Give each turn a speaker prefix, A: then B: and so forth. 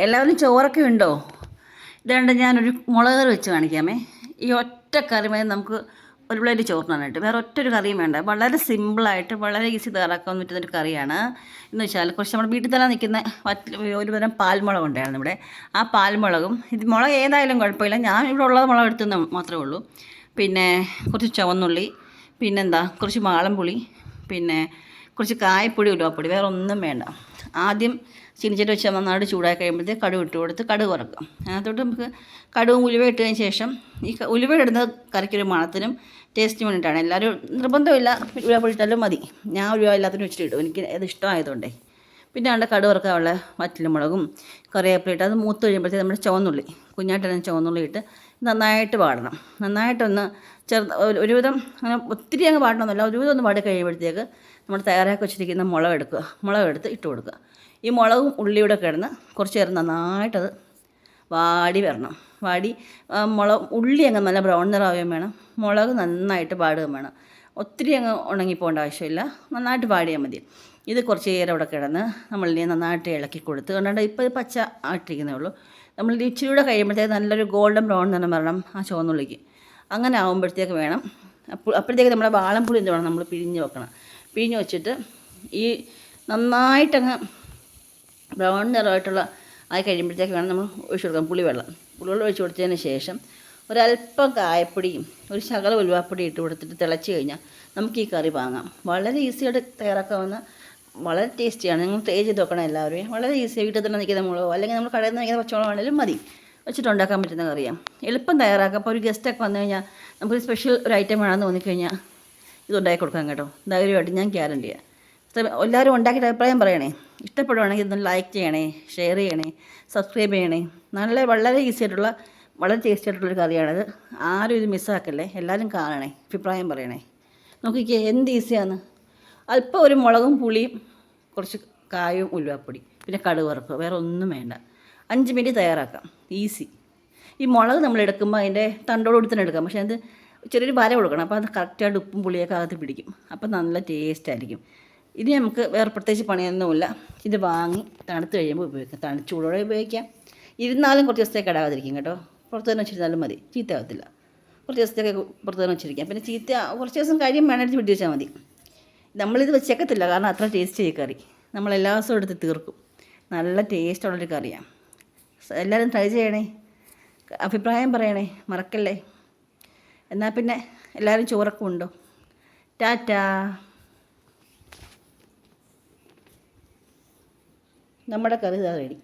A: എല്ലാവരും ചോറൊക്കെ ഉണ്ടോ? ഇതുകൊണ്ട് ഞാനൊരു മുളക് കറി വെച്ച് കാണിക്കാമേ. ഈ ഒറ്റ കറി മതി നമുക്ക് ഒരു പ്ലേറ്റ് ചോറിനാനായിട്ട്. വേറെ ഒറ്റൊരു കറിയും വേണ്ട. വളരെ സിമ്പിളായിട്ട് വളരെ ഈസി തയ്യാറാക്കാൻ പറ്റുന്നൊരു കറിയാണ്. എന്ന് വെച്ചാൽ കുറച്ച് നമ്മുടെ വീട്ടിൽ തന്നെ നിൽക്കുന്ന ഒരു തരം പാൽമുളക് ഉണ്ടായിരുന്നു ഇവിടെ. ആ പാൽമുളകും ഇത് മുളക് ഏതായാലും കുഴപ്പമില്ല, ഞാൻ ഇവിടെ ഉള്ളത് മുളക് എടുത്തെന്ന് മാത്രമേ ഉള്ളൂ. പിന്നെ കുറച്ച് ചുവന്നുള്ളി, പിന്നെന്താ കുറച്ച് മാളംപുളി, പിന്നെ കുറച്ച് കായപ്പൊടി, ഉലുവപ്പൊടി, വേറെ ഒന്നും വേണ്ട. ആദ്യം ചീനിച്ചട്ടി വെച്ച് നന്നായിട്ട് ചൂടാക്കി കഴിയുമ്പോഴത്തേക്ക് കടുക് ഇട്ട് കൊടുത്ത് കടുക് വറക്കുക. അതിനകത്തോട്ട് നമുക്ക് കടുകും ഉലുവ ഇട്ടതിന് ശേഷം ഈ ഉലുവ ഇടുന്നത് കറിക്കൊരു മണത്തിനും ടേസ്റ്റിനും വേണ്ടിയിട്ടാണ്. എല്ലാവരും നിർബന്ധമില്ല, ഉലുവപ്പൊടി ഇട്ടാലും മതി. ഞാൻ ഉലുവ എല്ലാത്തിനും വെച്ചിട്ട് ഇടും, എനിക്ക് അത് ഇഷ്ടമായതുകൊണ്ടേ. പിന്നെ അവിടെ കടുക് വറക്കാനുള്ള വറ്റൽമുളകും കറിവേപ്പില ഇട്ട് അത് മൂത്ത് കഴിയുമ്പോഴത്തേക്ക് നമ്മുടെ ചുവന്നുള്ളി, കുഞ്ഞായിട്ട് ചുവന്നുള്ളി ഇട്ട് നന്നായിട്ട് വാടണം. നന്നായിട്ടൊന്ന് ഒരുവിധം അങ്ങനെ ഒത്തിരി അങ്ങ് വാടണമെന്നില്ല, ഒരുവിധം ഒന്ന് വാടി കഴിയുമ്പോഴത്തേക്ക് നമ്മൾ തയ്യാറാക്കി വെച്ചിരിക്കുന്ന മുളക് എടുത്ത് ഇട്ട് കൊടുക്കുക. ഈ മുളകും ഉള്ളിയുടെ കിടന്ന് കുറച്ച് നേരം നന്നായിട്ടത് വാടി വരണം. ഉള്ളി അങ്ങ് നല്ല ബ്രൗൺ നിറാവുകയും വേണം, മുളക് നന്നായിട്ട് വാടുകയും വേണം. ഒത്തിരി അങ്ങ് ഉണങ്ങിപ്പോകേണ്ട ആവശ്യമില്ല, നന്നായിട്ട് വാടിയാൽ മതി. ഇത് കുറച്ച് നേരം അവിടെ കിടന്ന് നമ്മളിനി നന്നായിട്ട് ഇളക്കി കൊടുത്ത് കണ്ടാണ്ട് ഇപ്പോൾ പച്ച ആയിട്ടിരിക്കുന്നേ ഉള്ളൂ. നമ്മൾ ഇച്ചിരി കൂടെ കഴിയുമ്പോഴത്തേക്ക് നല്ലൊരു ഗോൾഡൻ ബ്രൗൺ നിറം വരണം ആ ചുവന്നുള്ളിക്ക്. അങ്ങനെ ആകുമ്പോഴത്തേക്ക് വേണം അപ്പോഴത്തേക്ക് നമ്മുടെ വാളംപുളി എന്ത് വേണം, നമ്മൾ പിഴിഞ്ഞ് വെക്കണം. പിഴിഞ്ഞ് വെച്ചിട്ട് ഈ നന്നായിട്ടങ്ങ് ബ്രൗൺ നിറമായിട്ടുള്ള ആയി കഴിയുമ്പോഴത്തേക്ക് വേണം നമ്മൾ ഒഴിച്ച് കൊടുക്കാം പുളിവെള്ളം ഒഴിച്ച് കൊടുത്തതിന് ശേഷം ഒരല്പം കായപ്പൊടിയും ഒരു ശകലം ഉലുവാപ്പൊടി ഇട്ട് കൊടുത്തിട്ട് തിളച്ച് കഴിഞ്ഞാൽ നമുക്ക് ഈ കറി വാങ്ങാം. വളരെ ഈസിയായിട്ട് തയ്യാറാക്കാവുന്ന വളരെ ടേസ്റ്റിയാണ്. നിങ്ങൾ ട്രൈ ചെയ്ത് നോക്കണം എല്ലാവരും. വളരെ ഈസിയായി വീട്ടിൽ തന്നെ നിൽക്കുന്ന മുളകോ അല്ലെങ്കിൽ നമ്മൾ കടയിൽ നിന്ന് നിൽക്കുന്ന പച്ചമുളകാണെങ്കിലും മതി, വെച്ചിട്ട് ഉണ്ടാക്കാൻ പറ്റുന്ന കറിയാണ്. എളുപ്പം തയ്യാറാക്കാം. അപ്പോൾ ഒരു ഗസ്റ്റൊക്കെ വന്നു കഴിഞ്ഞാൽ നമുക്കൊരു സ്പെഷ്യൽ ഒരു ഐറ്റം വേണമെന്ന് തോന്നിക്കഴിഞ്ഞാൽ ഇത് ഉണ്ടാക്കി കൊടുക്കാം കേട്ടോ. ധൈര്യമായിട്ട് ഞാൻ ഗ്യാരണ്ടിയാണ്. എല്ലാവരും ഉണ്ടാക്കിയിട്ട് അഭിപ്രായം പറയണേ. ഇഷ്ടപ്പെടുവാണെങ്കിൽ ഇതൊന്ന് ലൈക്ക് ചെയ്യണേ, ഷെയർ ചെയ്യണേ, സബ്സ്ക്രൈബ് ചെയ്യണേ. വളരെ ഈസി ആയിട്ടുള്ള വളരെ ടേസ്റ്റി ആയിട്ടുള്ളൊരു കറിയാണിത്. ആരും ഇത് മിസ്സാക്കല്ലേ, എല്ലാവരും കാണണേ, അഭിപ്രായം പറയണേ. നോക്കിക്കേ എന്ത് ഈസിയാണ്. അല്പം ഒരു മുളകും പുളിയും കുറച്ച് കായവും ഉലുവാപ്പൊടി പിന്നെ കടുക് വറുക്കുക, വേറെ ഒന്നും വേണ്ട. 5 മിനിറ്റ് തയ്യാറാക്കാം, ഈസി. ഈ മുളക് നമ്മൾ എടുക്കുമ്പോൾ അതിൻ്റെ തണ്ടോട് തന്നെ എടുക്കാം, പക്ഷേ അത് ചെറിയൊരു വര കൊടുക്കണം. അപ്പോൾ അത് കറക്റ്റായിട്ട് ഉപ്പും പുളിയൊക്കെ അകത്ത് പിടിക്കും, അപ്പോൾ നല്ല ടേസ്റ്റ് ആയിരിക്കും. ഇനി നമുക്ക് വേറെ പ്രത്യേകിച്ച് പണിയൊന്നുമില്ല. ഇത് വാങ്ങി തണുത്ത് കഴിയുമ്പോൾ ഉപയോഗിക്കാം, ചൂടോടെ ഉപയോഗിക്കാം. ഇരുന്നാലും കുറച്ച് ദിവസത്തേക്ക് ഇടാതിരിക്കും കേട്ടോ. പുറത്ത് തന്നെ വെച്ചിരുന്നാലും മതി, ചീത്തയാകത്തില്ല. കുറച്ച് ദിവസത്തേക്ക് പുറത്ത് തന്നെ വെച്ചിരിക്കാം. പിന്നെ കുറച്ച് ദിവസം കഴിയും വേണമെങ്കിൽ പിടിച്ച് വെച്ചാൽ മതി. നമ്മളിത് വെച്ചേക്കത്തില്ല, കാരണം അത്ര ടേസ്റ്റ് ഈ കറി. നമ്മൾ എല്ലാ ദിവസവും എടുത്ത് തീർക്കും. നല്ല ടേസ്റ്റുള്ളൊരു കറിയാണ്. എല്ലാവരും ട്രൈ ചെയ്യണേ, അഭിപ്രായം പറയണേ, മറക്കല്ലേ. എന്നാൽ പിന്നെ എല്ലാവരും ചോറൊക്കെ ഉണ്ടോ? ടാറ്റാ. നമ്മുടെ കറി ഇതാ റെഡി.